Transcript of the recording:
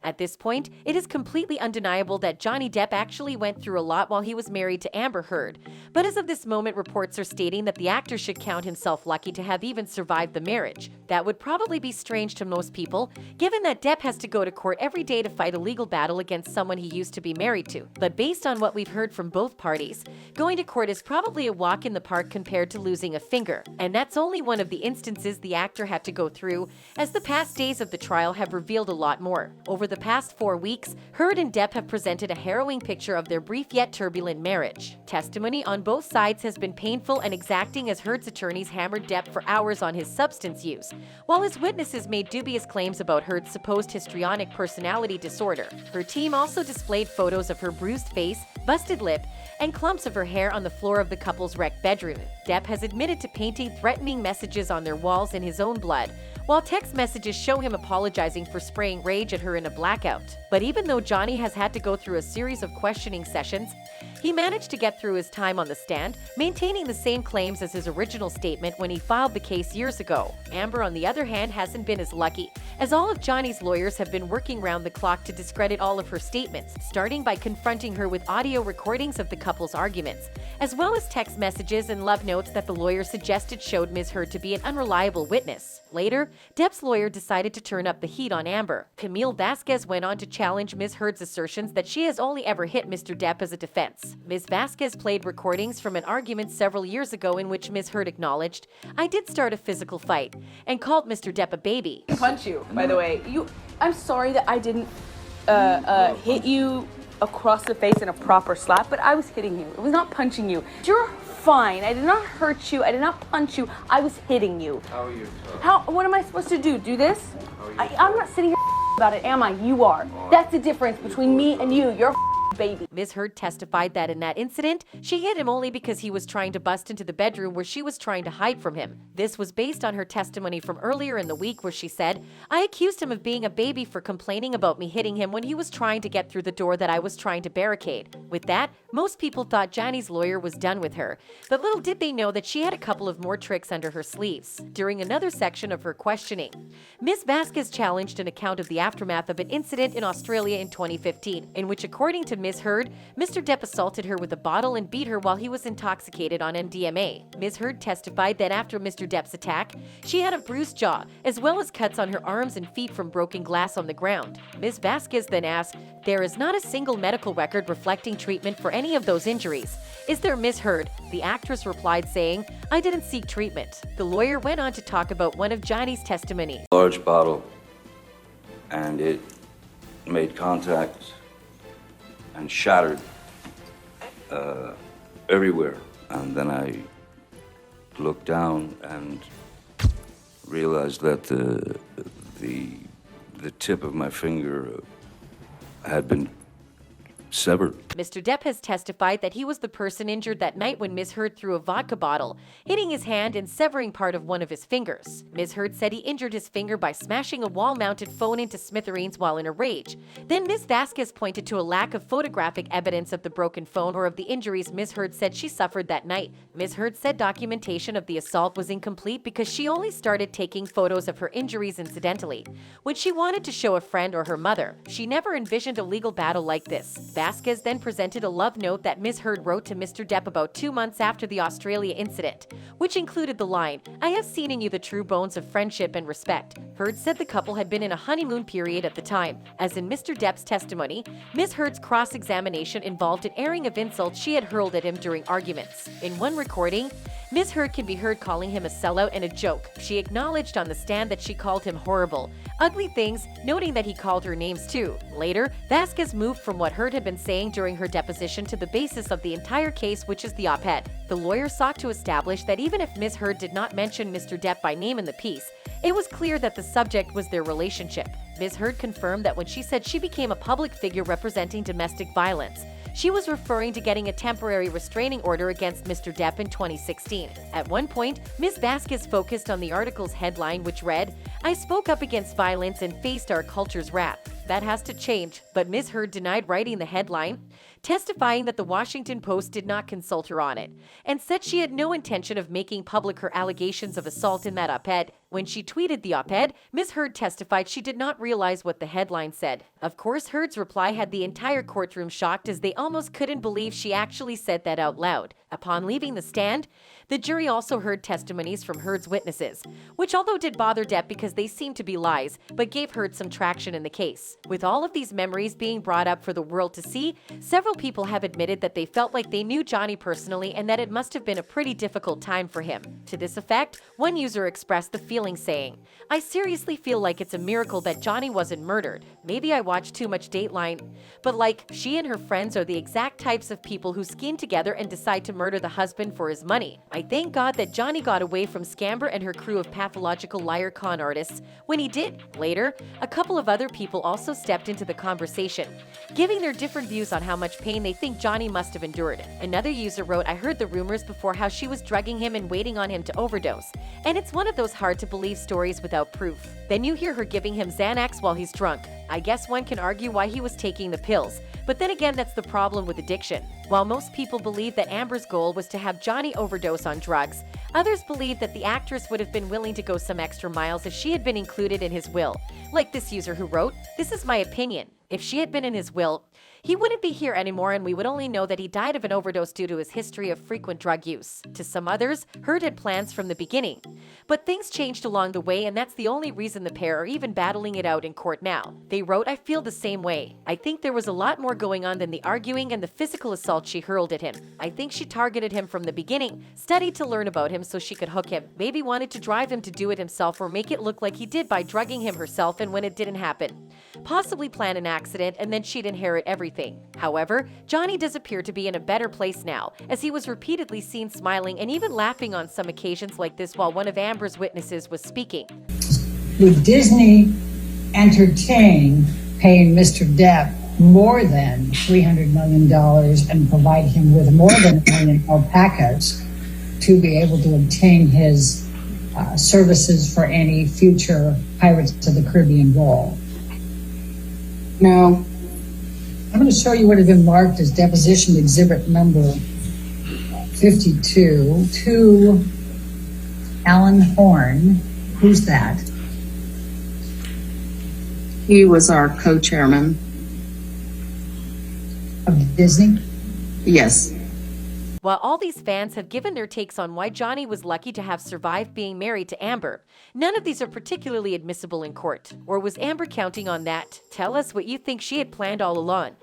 At this point, it is completely undeniable that Johnny Depp actually went through a lot while he was married to Amber Heard. But as of this moment, reports are stating that the actor should count himself lucky to have even survived the marriage. That would probably be strange to most people, given that Depp has to go to court every day to fight a legal battle against someone he used to be married to. But based on what we've heard from both parties, going to court is probably a walk in the park compared to losing a finger. And that's only one of the instances the actor had to go through, as the past days of the trial have revealed a lot more. Over the past 4 weeks, Heard and Depp have presented a harrowing picture of their brief yet turbulent marriage. Testimony on both sides has been painful and exacting, as Heard's attorneys hammered Depp for hours on his substance use, while his witnesses made dubious claims about Heard's supposed histrionic personality disorder. Her team also displayed photos of her bruised face, busted lip, and clumps of her hair on the floor of the couple's wrecked bedroom. Depp has admitted to painting threatening messages on their walls in his own blood, while text messages show him apologizing for spraying rage at her in a blackout. But even though Johnny has had to go through a series of questioning sessions, he managed to get through his time on the stand, maintaining the same claims as his original statement when he filed the case years ago. Amber, on the other hand, hasn't been as lucky, as all of Johnny's lawyers have been working round the clock to discredit all of her statements, starting by confronting her with audio recordings of the couple's arguments, as well as text messages and love notes that the lawyer suggested showed Ms. Heard to be an unreliable witness. Later, Depp's lawyer decided to turn up the heat on Amber. Camille Vasquez went on to challenge Ms. Heard's assertions that she has only ever hit Mr. Depp as a defense. Ms. Vasquez played recordings from an argument several years ago in which Ms. Heard acknowledged, "I did start a physical fight," and called Mr. Depp a baby. Punch you, by the way. I'm sorry that I didn't hit you across the face in a proper slap, but I was hitting you. It was not punching you. You're fine. I did not hurt you. I did not punch you. I was hitting you. How are you? What am I supposed to do? Do this? I'm not sitting here about it, am I? You are. That's the difference between me and you. You're baby. Ms. Heard testified that in that incident, she hit him only because he was trying to bust into the bedroom where she was trying to hide from him. This was based on her testimony from earlier in the week, where she said, "I accused him of being a baby for complaining about me hitting him when he was trying to get through the door that I was trying to barricade." With that, most people thought Johnny's lawyer was done with her, but little did they know that she had a couple of more tricks under her sleeves. During another section of her questioning, Ms. Vasquez challenged an account of the aftermath of an incident in Australia in 2015, in which, according to Ms. Heard, Mr. Depp assaulted her with a bottle and beat her while he was intoxicated on MDMA. Ms. Heard testified that after Mr. Depp's attack, she had a bruised jaw, as well as cuts on her arms and feet from broken glass on the ground. Ms. Vasquez then asked, "There is not a single medical record reflecting treatment for any of those injuries. Is there, Ms. Heard?" The actress replied saying, "I didn't seek treatment." The lawyer went on to talk about one of Johnny's testimonies. Large bottle, and it made contact and shattered everywhere. And then I looked down and realized that the tip of my finger had been severed. Mr. Depp has testified that he was the person injured that night when Ms. Heard threw a vodka bottle, hitting his hand and severing part of one of his fingers. Ms. Heard said he injured his finger by smashing a wall-mounted phone into smithereens while in a rage. Then Ms. Vasquez pointed to a lack of photographic evidence of the broken phone or of the injuries Ms. Heard said she suffered that night. Ms. Heard said documentation of the assault was incomplete because she only started taking photos of her injuries incidentally, when she wanted to show a friend or her mother. She never envisioned a legal battle like this. Vasquez then presented a love note that Ms. Heard wrote to Mr. Depp about 2 months after the Australia incident, which included the line, "I have seen in you the true bones of friendship and respect." Heard said the couple had been in a honeymoon period at the time. As in Mr. Depp's testimony, Ms. Heard's cross-examination involved an airing of insults she had hurled at him during arguments. In one recording, Ms. Heard can be heard calling him a sellout and a joke. She acknowledged on the stand that she called him horrible, ugly things, noting that he called her names too. Later, Vasquez moved from what Heard had been saying during her deposition to the basis of the entire case, which is the op-ed. The lawyer sought to establish that even if Ms. Heard did not mention Mr. Depp by name in the piece, it was clear that the subject was their relationship. Ms. Heard confirmed that when she said she became a public figure representing domestic violence, she was referring to getting a temporary restraining order against Mr. Depp in 2016. At one point, Ms. Vasquez focused on the article's headline, which read, "I spoke up against violence and faced our culture's wrath." That has to change, but Ms. Heard denied writing the headline, testifying that the Washington Post did not consult her on it, and said she had no intention of making public her allegations of assault in that op-ed. When she tweeted the op-ed, Ms. Heard testified she did not realize what the headline said. Of course, Heard's reply had the entire courtroom shocked, as they almost couldn't believe she actually said that out loud. Upon leaving the stand, the jury also heard testimonies from Heard's witnesses, which although did bother Depp because they seemed to be lies, but gave Heard some traction in the case. With all of these memories being brought up for the world to see, several people have admitted that they felt like they knew Johnny personally and that it must have been a pretty difficult time for him. To this effect, one user expressed the feeling saying, "I seriously feel like it's a miracle that Johnny wasn't murdered. Maybe I watched too much Dateline, but like, she and her friends are the exact types of people who scheme together and decide to murder the husband for his money. I thank God that Johnny got away from Scamber and her crew of pathological liar con artists when he did." Later, a couple of other people also stepped into the conversation, giving their different views on how much pain they think Johnny must have endured. Another user wrote, "I heard the rumors before how she was drugging him and waiting on him to overdose, and it's one of those hard to believe stories without proof. Then you hear her giving him Xanax while he's drunk. I guess one can argue why he was taking the pills, but then again, that's the problem with addiction. While most people believe that Amber's goal was to have Johnny overdose on drugs, others believe that the actress would have been willing to go some extra miles if she had been included in his will." Like this user who wrote, "This is my opinion. If she had been in his will, he wouldn't be here anymore and we would only know that he died of an overdose due to his history of frequent drug use." To some others, Heard had plans from the beginning. But things changed along the way, and that's the only reason the pair are even battling it out in court now. They wrote, "I feel the same way. I think there was a lot more going on than the arguing and the physical assault she hurled at him. I think she targeted him from the beginning, studied to learn about him so she could hook him, maybe wanted to drive him to do it himself or make it look like he did by drugging him herself, and when it didn't happen, possibly plan an accident and then she'd inherit everything." However, Johnny does appear to be in a better place now, as he was repeatedly seen smiling and even laughing on some occasions like this while one of Amber's witnesses was speaking. Would Disney entertain paying Mr. Depp more than $300 million and provide him with more than a million alpacas to be able to obtain his services for any future Pirates of the Caribbean role? No. I'm going to show you what has been marked as deposition exhibit number 52 to Alan Horn. Who's that? He was our co-chairman. Of Disney? Yes. While all these fans have given their takes on why Johnny was lucky to have survived being married to Amber, none of these are particularly admissible in court. Or was Amber counting on that? Tell us what you think she had planned all along.